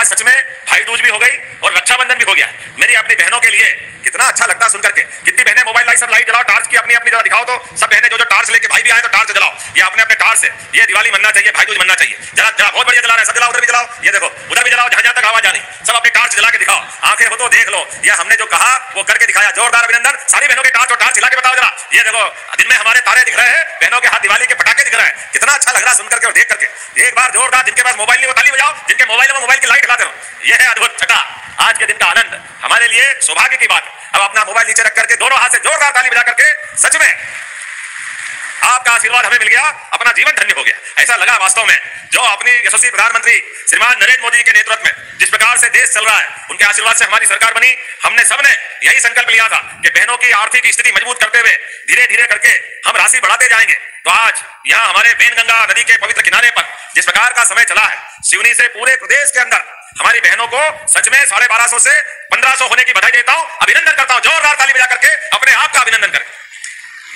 सच में भाई दूज भी हो गई और रक्षाबंधन भी हो गया। मेरी अपनी बहनों के लिए कितना अच्छा लगता है सुनकर के। कितनी बहनें मोबाइल लाइट सब लाइट जलाओ, टार्च की अपनी अपनी जरा दिखाओ तो सब बहनें जो टार्च लेके, भाई भी आए तो टार्च जलाओ, ये अपने अपने टार्च से ये दिवाली मनना चाहिए, भाई दूज मनना चाहिए। जरा जरा बहुत बढ़िया जला रहे हैं, सब जलाओ, उधर भी जलाओ, ये देखो उधर भी जलाओ, जहां जहां तक आवाज आ रही सब अपनी टार्च जला के दिखाओ। आंखें हो तो देख लो, ये हमने जो कहा वो करके दिखाया। जोरदार अभिनंदन सारी बहनों के टार्च और टार्च जला के बताओ जरा। ये देखो दिन में हमारे तारे दिख रहे हैं, बहनों के हाथ दिवाली के पटाखे दिख रहे हैं, कितना अच्छा लग रहा है सुन करके और देख करके। एक बार जोरदार, जिनके पास मोबाइल नहीं वो ताली बजाओ, जिनके मोबाइल में मोबाइल की लाइट जलाते रहो। यह है अद्भुत छठा आज के दिन का आनंद, हमारे लिए सौभाग्य की बात। अब अपना मोबाइल नीचे रख करके दोनों हाथ से जोरदार ताली बजा करके सच में आपका आशीर्वाद हमें मिल गया, अपना जीवन धन्य हो गया। ऐसा लगा वास्तव में जो अपनी यशस्वी प्रधानमंत्री श्रीमान नरेंद्र मोदी के नेतृत्व में जिस प्रकार से देश चल रहा है, उनके आशीर्वाद से हमारी सरकार बनी। हमने सबने यही संकल्प लिया था कि बहनों की आर्थिक स्थिति मजबूत करते हुए धीरे धीरे करके हम राशि बढ़ाते जाएंगे। तो आज यहाँ हमारे वेनगंगा नदी के पवित्र किनारे पर जिस प्रकार का समय चला है, सिवनी से पूरे प्रदेश के अंदर हमारी बहनों को सच में 1250 से 1500 होने की बधाई देता हूं, अभिनंदन करता हूं। जोरदार ताली बजा करके अपने आप का अभिनंदन करें।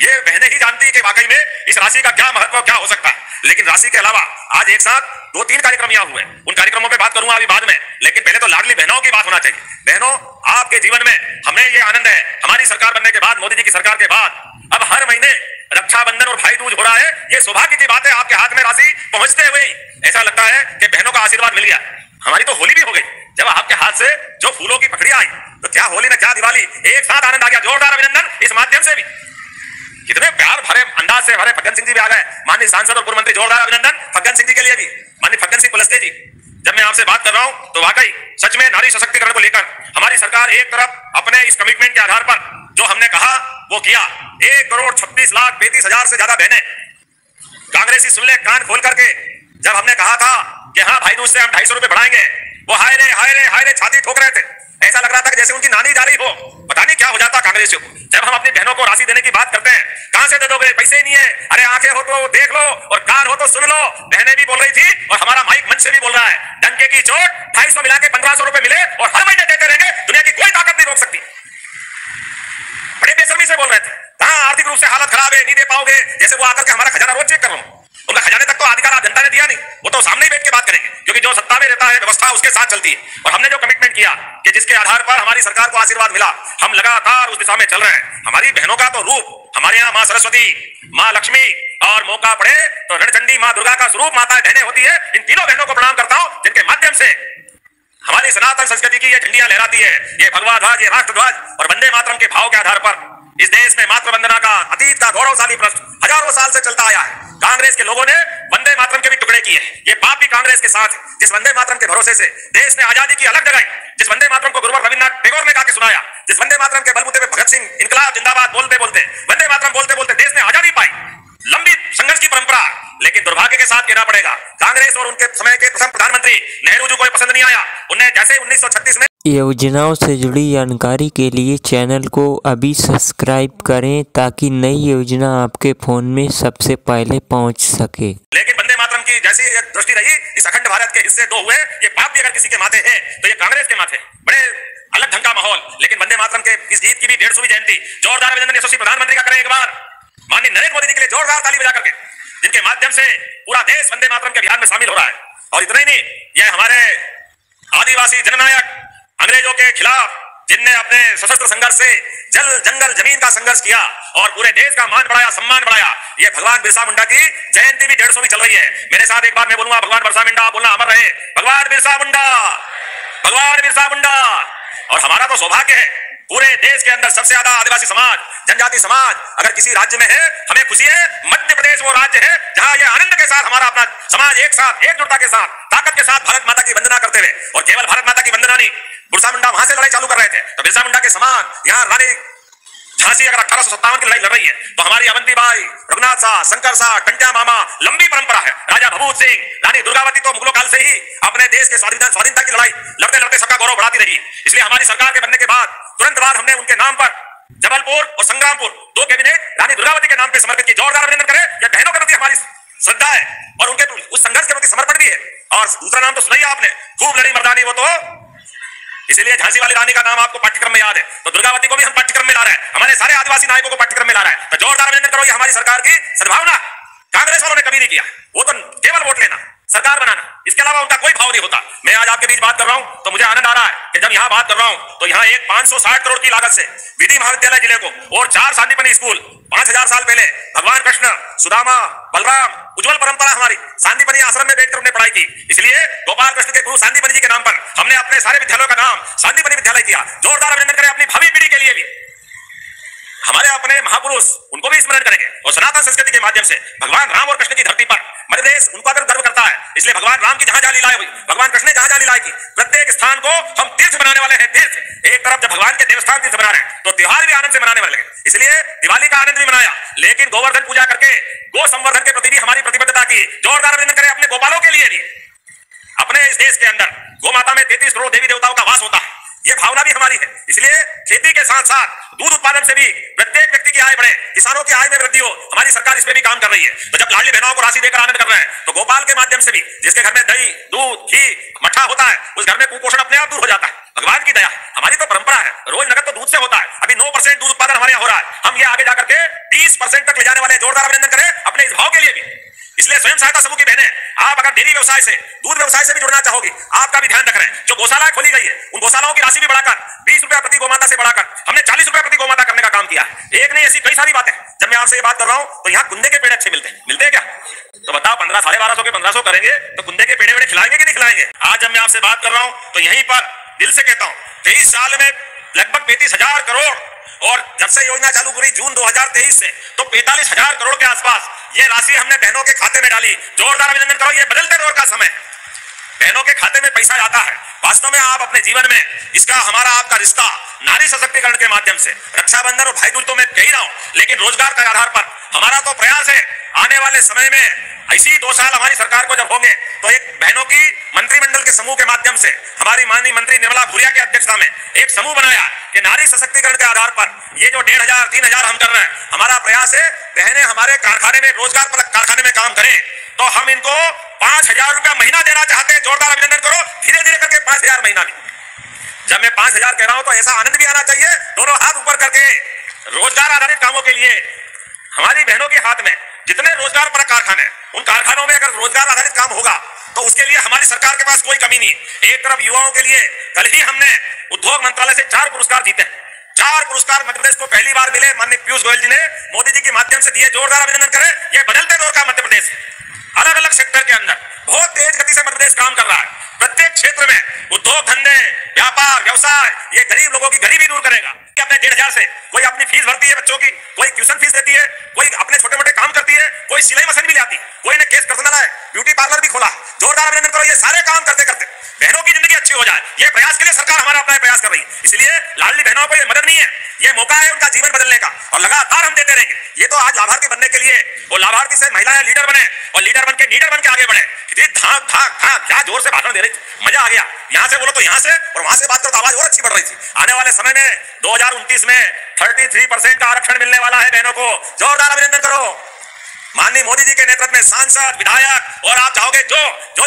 ये बहनें ही जानती है कि वाकई में इस राशि का क्या महत्व, क्या हो सकता है। लेकिन राशि के अलावा आज एक साथ 2-3 कार्यक्रम यहाँ हुए, उन कार्यक्रमों पे बात करूंगा अभी बाद में, लेकिन पहले तो लाडली बहनों की बात होना चाहिए। बहनों, आपके जीवन में हमें ये आनंद है, हमारी सरकार बनने के बाद, मोदी जी की सरकार के बाद अब हर महीने रक्षाबंधन और भाई दूज हो रहा है। ये सौभाग्य की बात है, आपके हाथ में राशि पहुंचते हुए ऐसा लगता है कि बहनों का आशीर्वाद मिल गया। हमारी तो होली भी हो गई जब आपके हाथ से जो फूलों की पकड़ियां आई, तो क्या होली ना क्या दिवाली, एक साथ आनंद आ गया। जोरदार अभिनंदन इस माध्यम से भी। कितने प्यार भरे अंदाज से हमारे फग्गन सिंह जी भी आ गए, माननीय सांसद और पूर्व मंत्री। जोरदार अभिनंदन फग्गन सिंह जी के लिए भी, माननीय फग्गन सिंह कुलस्ते जी। जब मैं आपसे बात कर रहा हूं तो वाकई सच में नारी सशक्तिकरण को लेकर हमारी सरकार एक तरफ अपने इस कमिटमेंट के आधार पर जो हमने कहा वो किया। 1,36,35,000 से ज्यादा बहनें, कांग्रेसी सुन ले कान खोल करके, जब हमने कहा था कि हाँ भाई दूज से हम 250 रुपए बढ़ाएंगे, वो हाय रे हाय रे हाय रे छाती ठोक रहे थे। ऐसा लग रहा था कि जैसे उनकी नानी जा रही हो, पता नहीं क्या हो जाता कांग्रेसियों को। जब हम अपनी बहनों को राशि देने की बात करते हैं, कहां से दे दोगे, पैसे ही नहीं है। अरे आंखें हो तो देख लो और कान हो तो सुन लो। बहनें भी बोल रही थी और हमारा माइक मंच से भी बोल रहा है, डंके की चोट 250 मिला के 1500 रुपए मिले और हर महीने देते रहेंगे, दुनिया की कोई ताकत नहीं रोक सकती। बड़े बेशर्मी से बोल रहे थे, कहां आर्थिक रूप से हालत खराब है, नहीं दे पाओगे। जैसे वो आकर के हमारा खजाना रोज चेक कर रहा हूं, उनका खजाने तक तो अधिकार जनता ने दिया नहीं, वो तो सामने ही बैठ के बात करेंगे, क्योंकि जो सत्ता में रहता है व्यवस्था उसके साथ चलती है। और हमने जो कमिटमेंट किया कि जिसके आधार पर हमारी सरकार को आशीर्वाद मिला, हम लगातार उस दिशा में चल रहे हैं। हमारी बहनों का तो रूप हमारे यहाँ माँ सरस्वती, माँ लक्ष्मी और मौका पड़े तो रणचंडी माँ दुर्गा का स्वरूप माता बहनें होती है। इन तीनों बहनों को प्रणाम करता हूं, जिनके माध्यम से हमारी सनातन संस्कृति की ये झंडियां लहराती है, ये भगवा ध्वज, ये राष्ट्र ध्वज और वंदे मातरम के भाव के आधार पर इस देश में मातृ वंदना का अतीत का गौरवशाली प्रश्न हजारों साल से चलता आया है। कांग्रेस के लोगों ने वंदे मातरम के भी टुकड़े किए। ये पाप भी कांग्रेस के साथ है, जिस वंदे मातरम के भरोसे से देश ने आजादी की अलग जगाई, जिस वंदे मातरम को गुरुवर रविन्द्रनाथ टैगोर ने गा के सुनाया, जिस वंदे मातरम के बलबूते पे भगत सिंह इनकलाब जिंदाबाद बोलते बोलते, वंदे मातरम बोलते बोलते देश ने आजादी पाई। लंबी संघर्ष की परंपरा, लेकिन दुर्भाग्य के साथ कहना पड़ेगा कांग्रेस और उनके समय के प्रथम प्रधानमंत्री नेहरू जी को पसंद नहीं आया। उन्हें जैसे 1936 में योजनाओं से जुड़ी जानकारी के लिए चैनल को अभी सब्सक्राइब करें ताकि नई योजना आपके फोन में सबसे पहले पहुंच सके। लेकिन वंदे मातरम की जैसी एक दृष्टि रही, इस अखंड भारत के हिस्से 2 हुए। ये पाप भी अगर किसी के माथे है तो ये कांग्रेस के माथे। बड़े अलग ढंग का माहौल, लेकिन वंदे मातरम के इस गीत की भी 150वीं जयंती। जोरदार अभिनंदन यशस्वी प्रधानमंत्री का करें एक बार, माननीय नरेंद्र मोदी जी के लिए जोरदार ताली बजा करके, जिनके माध्यम से पूरा देश वंदे मातरम के अभियान में शामिल हो रहा है। और इतना ही नहीं, यह हमारे आदिवासी जननायक अंग्रेजों के खिलाफ जिनने अपने सशस्त्र संघर्ष से जल जंगल जमीन का संघर्ष किया और पूरे देश का मान बढ़ाया, सम्मान बढ़ाया, ये भगवान बिरसा मुंडा की जयंती भी 150वीं चल रही है। मेरे साथ एक बार मैं बोलूंगा, भगवान बिरसा मुंडा बोलना अमर रहे। भगवान बिरसा मुंडा, भगवान बिरसा मुंडा। और हमारा तो सौभाग्य है, पूरे देश के अंदर सबसे ज्यादा आदिवासी समाज, जनजाति समाज अगर किसी राज्य में है, हमें खुशी है। मध्य प्रदेश वो राज्य है जहां ये आनंद के साथ हमारा अपना समाज एक साथ, एकजुटता के साथ, ताकत के साथ भारत माता की वंदना करते हुए, और केवल भारत माता की वंदना नहीं, बिरसा मुंडा वहां से लड़ाई चालू कर रहे थे, तो बिरसा मुंडा के समान यहाँ रानी झांसी अगर 1857 की लड़ाई लड़ रही है, तो हमारी अवंतीबाई, रघुनाथ शाह, शंकर शाह, टंट्या मामा, लंबी परंपरा है। राजा भभूत सिंह, रानी दुर्गावती तो मुगलों काल से ही अपने देश के स्वाधीनता की लड़ाई लड़ते लड़ते सबका गौरव बढ़ाती रही। इसलिए हमारी सरकार के बनने के बाद तुरंत बाद हमने उनके नाम पर जबलपुर और संग्रामपुर 2 कैबिनेट रानी दुर्गावती के नाम पे समर्पित की। जोरदार अभिनंदन करें। यह बहनों के प्रति हमारी श्रद्धा है और उनके उस संघर्ष के प्रति समर्पण भी है। और दूसरा नाम तो सुनाइए आपने, खूब लड़ी मर्दानी, वो तो इसीलिए झांसी वाली रानी का नाम आपको पाठ्यक्रम में याद है, तो दुर्गावती को भी हम पाठ्यक्रम में ला रहे हैं, हमारे सारे आदिवासी नायकों को पाठ्यक्रम में ला रहे हैं। तो जोरदार अभिनंदन करो, ये हमारी सरकार की सद्भावना कांग्रेस वालों ने कभी नहीं किया। वो तो केवल वोट लेना, सरकार बनाना, इसके अलावा उनका कोई भाव नहीं होता। मैं आज आपके बीच बात कर रहा हूं तो मुझे आनंद आ रहा है कि जब यहां बात कर रहा हूं तो यहां एक 560 करोड़ की लागत से विधि महाविद्यालय जिले को और 4 सांदीपनि स्कूल 5000 साल पहले भगवान कृष्ण, सुदामा, बलराम, उज्जवल परंपरा हमारी सांदीपनि आश्रम में बैठकर हमने पढ़ाई की। इसलिए गोपाल कृष्ण के गुरु सांदीपनि जी के नाम पर हमने अपने सारे विद्यालयों का नाम सांदीपनि विद्यालय किया। जोरदार अभिनंदन करें अपनी भावी पीढ़ी के लिए भी। हमारे अपने महापुरुष उनको भी स्मरण करेंगे और सनातन संस्कृति के माध्यम से भगवान राम और कृष्ण की धरती पर मध्य प्रदेश उनको अगर गर्व करता है, इसलिए भगवान राम की जहां जहां लीलाएं हुई, भगवान कृष्ण ने जहां जहां लीलाएं की, प्रत्येक स्थान को हम तीर्थ बनाने वाले हैं। तीर्थ एक तरफ जब भगवान के देवस्थान तीर्थ बना रहे हैं तो त्योहार भी आनंद से मनाने वाले हैं। इसलिए दिवाली का आनंद भी मनाया, लेकिन गोवर्धन पूजा करके गो संवर्धन के प्रति भी हमारी प्रतिबद्धता की। जोरदार अभिनंदन करें अपने गोपालों के लिए भी। अपने इस देश के अंदर गो माता में 33 करोड़ देवी देवताओं का वास होता है, ये भावना भी हमारी है। इसलिए खेती के साथ साथ दूध उत्पादन से भी प्रत्येक व्यक्ति की आय बढ़े, किसानों की आय में वृद्धि हो, हमारी सरकार इस पे भी काम कर रही है। तो जब लाडली बहनों को राशि देकर आनंद कर रहे हैं तो गोपाल के माध्यम से भी जिसके घर में दही, दूध, घी, मट्ठा होता है उस घर में कुपोषण अपने आप दूर हो जाता है। भगवान की दया, हमारी तो परंपरा है, रोज नगद तो दूध से होता है। अभी 9% दूध उत्पादन हमारे यहाँ हो रहा है, हम ये आगे जाकर के 20% तक ले जाने वाले। जोरदार अभिनंदन करें अपने इस भाव के लिए भी। इसलिए स्वयं सहायता समूह की बहनें, आप अगर डेयरी व्यवसाय से, दूध व्यवसाय से भी जुड़ना चाहोगी, आपका भी ध्यान रख रहे हैं। जो गौशाला खोली गई है उन गौशालाओं की राशि भी बढ़ाकर 20 रुपया प्रति गोमाता से बढ़ाकर हमने 40 रुपया प्रति गोमाता करने का काम किया है। एक नहीं, ऐसी कई सारी बातें। जब मैं आपसे ये बात कर रहा हूं तो यहाँ कुंदे के पेड़ अच्छे मिलते हैं क्या? तो बताओ 1250 के 1500 करेंगे तो कुंदे के पेड़े खिलाएंगे कि नहीं खिलाएंगे? आज जब मैं आपसे बात कर रहा हूं तो यहीं पर दिल से कहता हूं 23 साल में लगभग 35,000 करोड़, और जब से योजना चालू करी जून 2023 से तो 45,000 करोड़ के आसपास ये राशि हमने बहनों के खाते में डाली। जोरदार अभिनंदन करो। ये बदलते दौर का समय, बहनों के खाते में पैसा आता है। वास्तव में आप अपने जीवन में इसका हमारा आपका रिश्ता नारी सशक्तिकरण के माध्यम से, रक्षाबंधन और भाई दूज तो मैं कह ही रहा हूं, लेकिन रोजगार के आधार पर हमारा तो प्रयास है आने वाले समय में ऐसी 2 साल हमारी सरकार को जब होंगे तो एक बहनों की मंत्रिमंडल के समूह के माध्यम से हमारी माननीय मंत्री निर्मला भूरिया की अध्यक्षता में एक समूह बनाया कि नारी सशक्तिकरण के आधार पर ये जो 1,500 3,000 हम कर रहे हैं, हमारा प्रयास है बहनें हमारे कारखाने में रोजगार पर कारखाने में काम करें तो हम इनको 5,000 रुपया महीना देना चाहते हैं। जोरदार अभिनंदन करो। धीरे धीरे करके 5,000 महीना भी। जब मैं 5,000 कह रहा हूं तो ऐसा आनंद भी आना चाहिए, दोनों हाथ ऊपर करके। रोजगार आधारित कामों के लिए हमारी बहनों के हाथ में जितने रोजगार पर कारखाने, उन कारखानों में अगर रोजगार आधारित काम होगा तो उसके लिए हमारी सरकार के पास कोई कमी नहीं। एक तरफ युवाओं के लिए कल ही हमने उद्योग मंत्रालय से 4 पुरस्कार जीते। 4 पुरस्कार मध्य प्रदेश को पहली बार मिले, माननीय पीयूष गोयल जी ने मोदी जी के माध्यम से दिए। जोरदार अभिनंदन करें। ये बदलते दौर का मध्य प्रदेश है। अलग अलग सेक्टर के अंदर बहुत तेज गति से मध्य प्रदेश काम कर रहा है। प्रत्येक क्षेत्र में उद्योग धंधे, व्यापार, व्यवसाय, ये गरीब लोगों की गरीबी दूर करेगा। अपने 1,500 से कोई अपनी फीस भरती है बच्चों की, कोई ट्यूशन फीस देती है, कोई अपने छोटे मोटे काम करती है, कोई सिलाई मशीन भी लाती, कोई ने केस करने है, ब्यूटी पार्लर भी खोला। जोरदार अभिनंदन करो। ये सारे काम करते करते बहनों की जिंदगी अच्छी हो जाए, ये प्रयास के लिए सरकार हमारा अपना प्रयास कर रही है। इसलिए लाडली बहनों को ये मदद नहीं है, ये मौका है उनका जीवन बदलने का, और लगातार हम देते रहेंगे। ये तो आज लाभार्थी बनने के लिए वो लाभार्थी से महिलाएं लीडर बने और लीडर बन के लीडर बन के आगे बढ़े। धाक धाक धाक क्या जोर से भाषण दे रही थी, मजा आ गया। यहां से बोलो तो यहां से, और वहां से बात करो तो आवाज और अच्छी बढ़ रही थी। आने वाले समय में 2029 में 33% का आरक्षण मिलने वाला है बहनों को। जोरदार अभिनंदन करो। माननीय मोदी जी के नेतृत्व में सांसद, विधायक और आप चाहोगे जो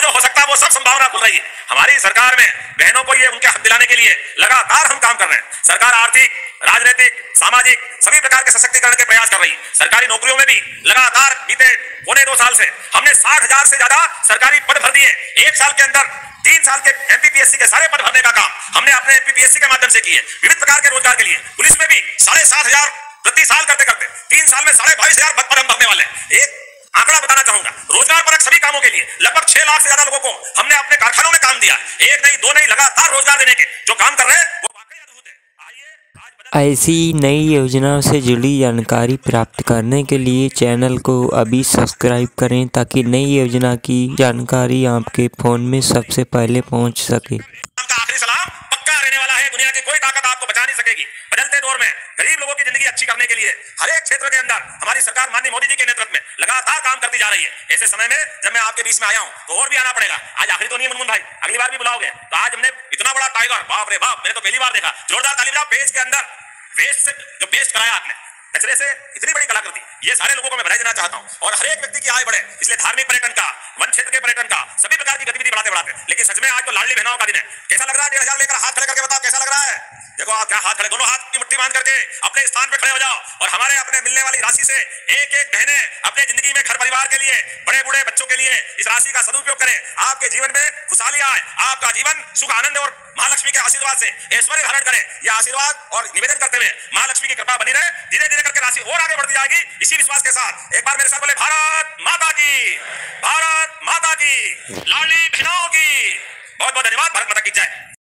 हो सकता है वो सब संभावना खुल रही है। हमारी सरकार में बहनों को ये उनके हक दिलाने के लिए लगातार हम काम कर रहे हैं। सरकार आर्थिक, राजनीतिक, सामाजिक सभी प्रकार के सशक्तिकरण के प्रयास कर रही है। सरकारी नौकरियों में भी लगातार बीते 1.25 साल से हमने 60,000 से ज्यादा सरकारी पद भर दिए। 1 साल के अंदर 3 साल के एमपीपीएससी के सारे पद भरने का काम हमने अपने एमपीपीएससी के माध्यम से किए। विविध प्रकार के रोजगार के लिए पुलिस में भी 7,500 प्रति साल करते करते 3 साल में 22,500 पद हम भरने वाले हैं। एक आंकड़ा बताना चाहूंगा, रोजगार परक सभी कामों के लिए लगभग 6 लाख से ज्यादा लोगों को हमने अपने कारखानों में काम दिया। 1 नहीं 2 नहीं, लगातार रोजगार देने के जो काम कर रहे हैं वो वाकई अद्भुत है। आइए ऐसी नई योजनाओं से जुड़ी जानकारी प्राप्त करने के लिए चैनल को अभी सब्सक्राइब करें ताकि नई योजना की जानकारी आपके फ़ोन में सबसे पहले पहुंच सके। आखिरी सलाम पक्का रहने वाला है। दुनिया की कोई ताकत आपको बचा नहीं सकेगी। बदलते दौर में गरीब लोगों की जिंदगी अच्छी करने के लिए हर एक क्षेत्र के अंदर हमारी सरकार माननीय मोदी जी के नेतृत्व में लगातार काम करती जा रही है। ऐसे समय में जब मैं आपके बीच में आया हूं तो और भी आना पड़ेगा। आज आखिरी तो नहीं मुनमुन भाई, अगली बार भी बुलाओगे। तो आज हमने इतना बड़ा टाइगर, बाप रे बाप, मैंने तो पहली बार देखा। जोरदार ताली बजाओ। पेज के अंदर वेस्ट से जो पेस्ट कराया आपने, कचरे से इतनी बड़ी कलाकृति, ये सारे लोगों को मैं बधाई देना चाहता हूं। और हर एक व्यक्ति की आय बढ़े, इसलिए धार्मिक पर्यटन का, वन क्षेत्र के पर्यटन का, सभी प्रकार की गतिविधि बढ़ाते बढ़ाते। लेकिन सच में आज तो लाडली बहनों का दिन है। कैसा लग रहा है? 1,500 लेकर हाथ खड़े करके बताओ कैसा लग रहा है? देखो आप क्या हाथ खड़े, दोनों हाथ की मुट्ठी बांध करके अपने स्थान पे खड़े हो जाओ और हमारे अपने मिलने वाली राशि से एक एक बहनें अपने जिंदगी में घर परिवार के लिए, बड़े बूढ़े बच्चों के लिए इस राशि का सदुपयोग करें। आपके जीवन में खुशहाली आए, आपका जीवन सुख आनंद और महालक्ष्मी के आशीर्वाद से ऐश्वर्य धारण करें। यह आशीर्वाद और निवेदन करते हुए महालक्ष्मी की कृपा बनी रहे। धीरे धीरे करके राशि और आगे बढ़ती जाएगी। इसी विश्वास के साथ एक बार मेरे साथ बोले भारत माता की, भारत माता की, लाडली बहनों की बहुत बहुत धन्यवाद। भारत माता की जय।